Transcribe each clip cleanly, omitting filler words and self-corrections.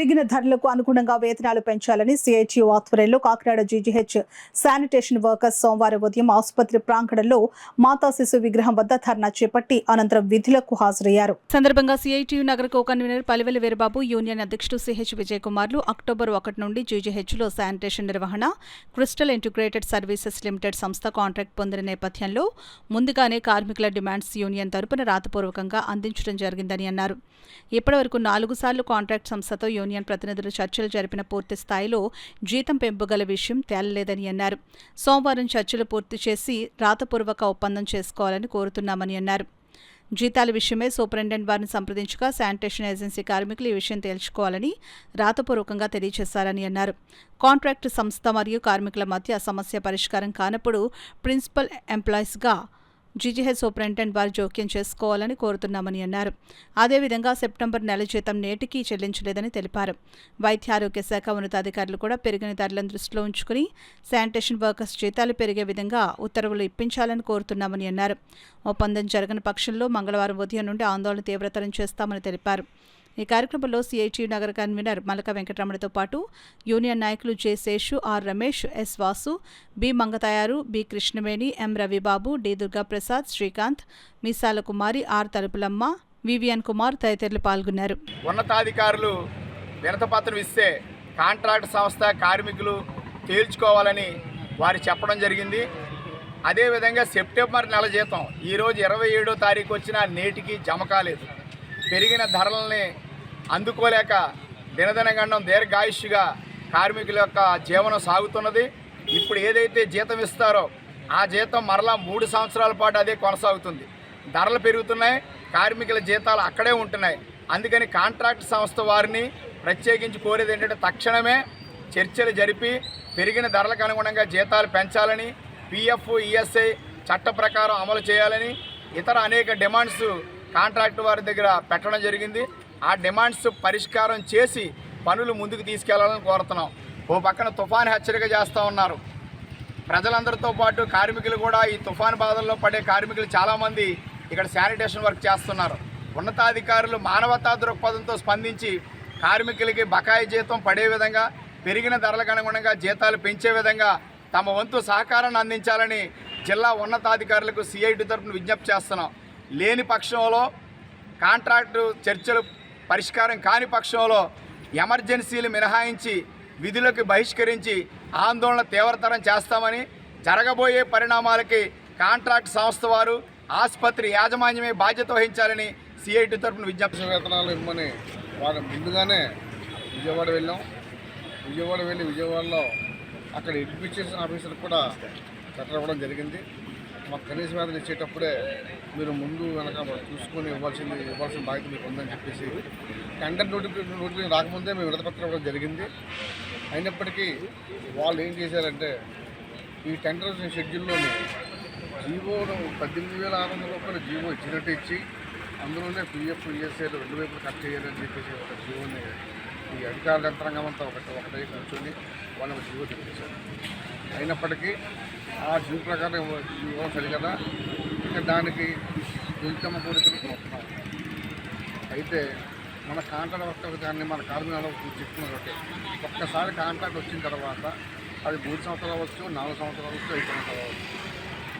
పెరిగిన ధరలకు అనుగుణంగా వేతనాలు పెంచాలని సిఐటియు ఆధ్వర్యంలో కాకినాడ జీజీహెచ్ శానిటేషన్ వర్కర్స్ సోమవారం ఉదయం ఆసుపత్రి ప్రాంగణంలో మాతా శిశు విగ్రహం వద్ద ధర్నా చేపట్టి అనంతరం విధులకు హాజరయ్యారు. సందర్భంగా సిఐటియు నగర co convener Palivela Veerababu, union అధ్యక్షుడు సిహెచ్ విజయ్ కుమార్లు అక్టోబర్ 1 నుండి జీజీహెచ్లో శానిటేషన్ నిర్వహణ క్రిస్టల్ ఇంటిగ్రేటెడ్ సర్వీసెస్ లిమిటెడ్ సంస్థ కాంట్రాక్ట్ పొందిన నేపథ్యంలో ముందుగానే కార్మికుల డిమాండ్స్ యూనియన్ తరపున రాతపూర్వకంగా అందించడం జరిగిందని అన్నారు. ఇప్పటివరకు 4 సార్లు కాంట్రాక్ట్ సంస్థతో యూనియన్ ప్రతినిధులు చర్చలు జరిపిన పూర్తి స్థాయిలో జీతం పెంపు గల విషయం తేలలేదని అన్నారు. సోమవారం చర్చలు పూర్తి చేసి రాతపూర్వక ఒప్పందం చేసుకోవాలని కోరుతున్నామని అన్నారు. జీతాల విషయమై సూపరింటెండెంట్ వారిని సంప్రదించగా శానిటేషన్ ఏజెన్సీ కార్మికులు ఈ విషయం తేల్చుకోవాలని రాతపూర్వకంగా తెలియజేశారని అన్నారు. కాంట్రాక్ట్ సంస్థ మరియు కార్మికుల మధ్య సమస్య పరిష్కారం కానప్పుడు ప్రిన్సిపల్ ఎంప్లాయీస్గా జీజీహెచ్ సూపరింటెండెంట్ వారు జోక్యం చేసుకోవాలని కోరుతున్నామని అన్నారు. అదేవిధంగా సెప్టెంబర్ నెల జీతం నేటికి చెల్లించలేదని తెలిపారు. వైద్య ఆరోగ్య శాఖ ఉన్నతాధికారులు కూడా పెరిగిన ధరలను దృష్టిలో ఉంచుకుని శానిటేషన్ వర్కర్స్ జీతాలు పెరిగే విధంగా ఉత్తర్వులు ఇప్పించాలని కోరుతున్నామని అన్నారు. ఒప్పందం జరగని పక్షంలో మంగళవారం ఉదయం నుండి ఆందోళన తీవ్రతరం చేస్తామని తెలిపారు. ఈ కార్యక్రమంలో సిఐటియు నగర కన్వీనర్ మలక వెంకటరమణతో పాటు యూనియన్ నాయకులు J Seshu, R Ramesh, S Vasu, B Mangathayaru, B Krishnaveni, M Ravibabu, D Durgaprasad, Srikanth, Meesala Kumari, R Talupulamma, VVN Kumar తదితరులు పాల్గొన్నారు. ఉన్నతాధికారులు వినతిపత్రం ఇస్తే కాంట్రాక్ట్ సంస్థ కార్మికులు తేల్చుకోవాలని వారు చెప్పడం జరిగింది. అదేవిధంగా సెప్టెంబర్ నెల జీతం ఈరోజు 27వ తారీఖు వచ్చినా నేటికి జమ కాలేదు. పెరిగిన ధరలని అందుకోలేక దినదినగండం దీర్ఘాయుష్గా కార్మికుల యొక్క జీవనం సాగుతున్నది. ఇప్పుడు ఏదైతే జీతం ఇస్తారో ఆ జీతం మరలా 3 సంవత్సరాల పాటు అదే కొనసాగుతుంది. ధరలు పెరుగుతున్నాయి, కార్మికుల జీతాలు అక్కడే ఉంటున్నాయి. అందుకని కాంట్రాక్ట్ సంస్థ వారిని ప్రత్యేకించి కోరేది ఏంటంటే తక్షణమే చర్చలు జరిపి పెరిగిన ధరలకు అనుగుణంగా జీతాలు పెంచాలని, పిఎఫ్, ఈఎస్ఐ చట్ట ప్రకారం అమలు చేయాలని, ఇతర అనేక డిమాండ్స్ కాంట్రాక్ట్ వారి దగ్గర పెట్టడం జరిగింది. ఆ డిమాండ్స్ పరిష్కారం చేసి పనులు ముందుకు తీసుకెళ్లాలని కోరుతున్నాం. ఓ పక్కన తుఫాను హెచ్చరిక చేస్తూ ఉన్నారు. ప్రజలందరితో పాటు కార్మికులు కూడా ఈ తుఫాను బాధల్లో పడే కార్మికులు చాలామంది ఇక్కడ శానిటేషన్ వర్క్ చేస్తున్నారు. ఉన్నతాధికారులు మానవతా దృక్పథంతో స్పందించి కార్మికులకి బకాయి జీతం పడే విధంగా, పెరిగిన ధరలకు అనుగుణంగా జీతాలు పెంచే విధంగా తమ వంతు సహకారాన్ని అందించాలని జిల్లా ఉన్నతాధికారులకు సిఐటి తరఫున విజ్ఞప్తి చేస్తున్నాం. లేని పక్షంలో కాంట్రాక్టు చర్చలు పరిష్కారం కాని పక్షంలో ఎమర్జెన్సీలు మినహాయించి విధులకు బహిష్కరించి ఆందోళన తీవ్రతరం చేస్తామని, జరగబోయే పరిణామాలకి కాంట్రాక్ట్ సంస్థ వారు, ఆసుపత్రి యాజమాన్యమే బాధ్యత వహించాలని సిఐటి తరఫున విజ్ఞప్తి. వేతనాలు ఇవ్వమని వారు ముందుగానే విజయవాడ వెళ్ళాం. విజయవాడలో అక్కడ ఎడ్యుకేషన్ ఆఫీసర్ కూడా లెటర్ ఇవ్వడం జరిగింది. మాకు కనీస వేతనం ఇచ్చేటప్పుడే మీరు ముందు వెనక చూసుకొని ఇవ్వాల్సిన బాధ్యత మీకు ఉందని చెప్పేసి టెండర్ నోటిఫికేషన్ రాకముందే మేము విడతపత్రం ఇవ్వడం జరిగింది. అయినప్పటికీ వాళ్ళు ఏం చేశారంటే ఈ టెండర్ షెడ్యూల్లోని జీవో 18,600 రూపాయలు జీవో ఇచ్చినట్టు ఇచ్చి అందులోనే పిఎఫ్, ఈఎస్ఐలు 2 వైపులు కట్ చేయాలని చెప్పేసి ఒక జీవోని ఈ అధికార యంత్రాంగం అంతా ఒకటే కూర్చొని వాళ్ళని జీవో తెప్పించారు. అయినప్పటికీ ఆ జీవో ప్రకారం ఇవ్వడం సరిగదా, ఇంకా దానికి ఇంకమ్మ కోరికలు వస్తున్నాం. అయితే మన కాంట్రాక్ట్ వర్కర్ కానీ మన కార్మికులు చెప్తున్నారు ఒకటి, ఒక్కసారి కాంట్రాక్ట్ వచ్చిన తర్వాత అది 3 సంవత్సరాలు అవ్వచ్చు, 4 సంవత్సరాలు అవ్వచ్చు, 5 సంవత్సరాలు అవ్వచ్చు.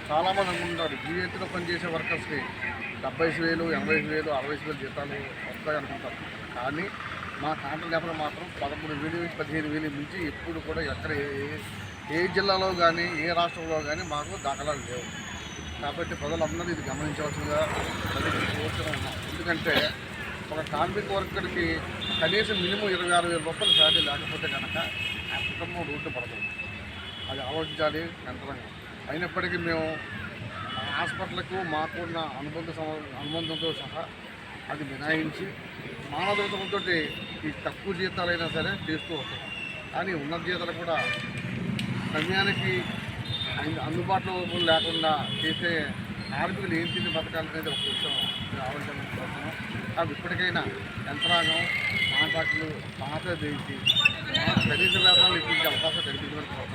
చాలామంది అనుకుంటారు జీవితంలో పనిచేసే వర్కర్స్కి 70,000, 80,000, 60,000 జీతాలు వస్తాయి అనుకుంటారు. కానీ మా కాంట్రాక్ట్ లేకపోతే మాత్రం 13,000, 15,000 మించి ఎప్పుడు కూడా ఎక్కడ ఏ జిల్లాలో కానీ ఏ రాష్ట్రంలో కానీ మాకు దాఖలాలు లేవు. కాబట్టి ప్రజలందరూ ఇది గమనించవలసిందిగా కోరుతున్నాం. ఎందుకంటే ఒక కార్మిక వర్కర్కి కనీసం మినిమం 26,000 రూపాయలు శాలరీ లేకపోతే కనుక ఆ కుటుంబం రోడ్డు పడుతుంది. అది ఆలోచించాలి యంత్రాంగం. అయినప్పటికీ మేము హాస్పిటల్కు మాకున్న అనుబంధంతో సహా అది మినహాయించి మానవదృతంతో ఈ తక్కువ జీతాలైనా సరే చేస్తూ వస్తున్నాం. కానీ ఉన్నత జీతాలు కూడా సమయానికి అందుబాటులో లేకుండా చేసే కార్మికులు ఏం తిని బతకాలనేది ఒక విషయం ఆలోచించాలనుకుంటున్నాం. కాబట్టి ఇప్పటికైనా యంత్రాంగం కాంట్రాక్టులు పాత చేసి కనీస వేతనాలు ఇప్పించే అవకాశం కల్పించమని కోరుతున్నాం.